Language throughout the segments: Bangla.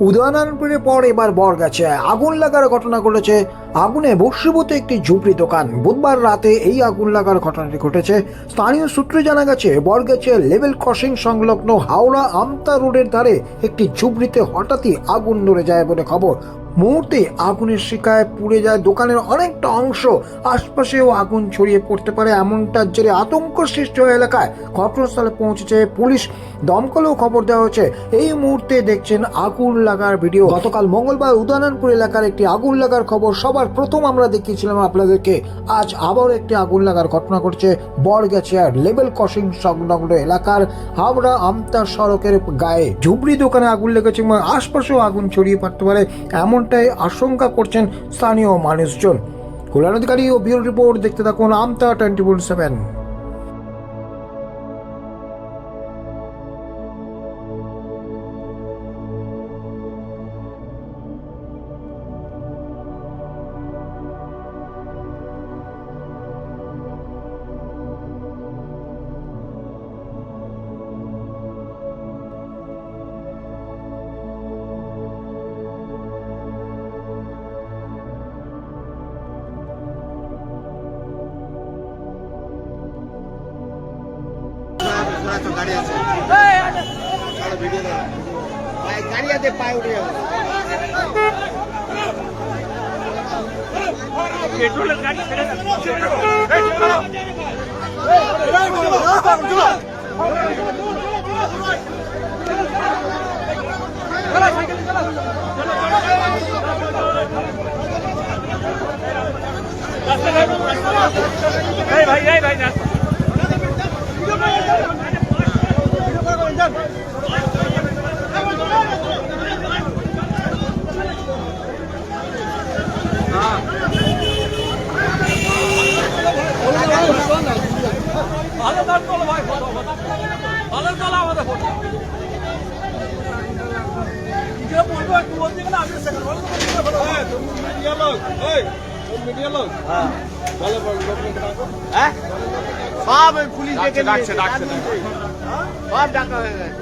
উদয়নারায়ণপুরের পর এবার বরগাছিয়ায় আগুন লাগার ঘটনা ঘটেছে। আগুনে ভস্মীভূত একটি ঝুপড়ি দোকান। বুধবার রাতে এই আগুন লাগার ঘটনাটি ঘটেছে। স্থানীয় সূত্রে জানা গেছে, বরগাছিয়া লেভেল ক্রসিং সংলগ্ন হাওড়া আমতা রোডের ধারে একটি ঝুপড়িতে হঠাৎই আগুন ধরে যায় বলে খবর। মুহূর্তে আগুনের শিকায় পুড়ে যায় দোকানের অনেকটা অংশ। আশপাশেও আগুন ছড়িয়ে পড়তে পারে, এমনটার জেরে আতঙ্ক সৃষ্টি হয়ে এলাকায় ঘটনাস্থলে পৌঁছেছে পুলিশ। দমকলেও খবর দেওয়া হয়েছে। এই মুহূর্তে দেখছেন আগুন লাগার ভিডিও। গতকাল মঙ্গলবার উদয়নারায়ণপুর এলাকার একটি আগুন লাগার খবর সবার প্রথম আমরা দেখিয়েছিলাম আপনাদেরকে। আজ আবারও একটি আগুন লাগার ঘটনা ঘটছে বরগাছিয়ার লেভেল ক্রসিং সংলগ্ন এলাকার হাওড়া আমতা সড়কের গায়ে। ঝুপড়ি দোকানে আগুন লেগেছে এবং আশপাশেও আগুন ছড়িয়ে পড়তে পারে, এমনটাই আশঙ্কা করছেন স্থানীয় মানুষজন। কল্যাণ অধিকারী ও ব্যুরো রিপোর্ট দেখতে থাকুন আমতা 24/7। গাড়ি আছে, ভিডিও গাড়ি আছে, পায়ে উঠে যাবে। পেট্রোলের গাড়ি ছেড়ে ভাই ভাই ভাই ভালো দাম চলো ভাই, ভালো চলো আমাদের ফটো বলবো একটু বলতে গেলে আমি মিডিয়া লোক, মিডিয়া লোক, হ্যাঁ ভালো হ্যাঁ সব পুলিশ ডেকে ডাকছে সব ডাকা হয়ে গেছে।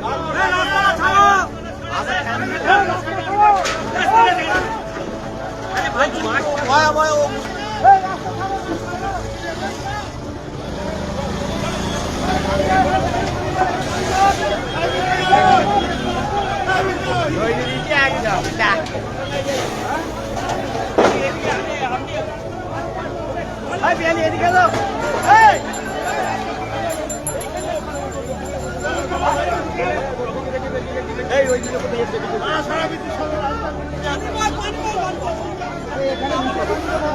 এদিকে এই ওই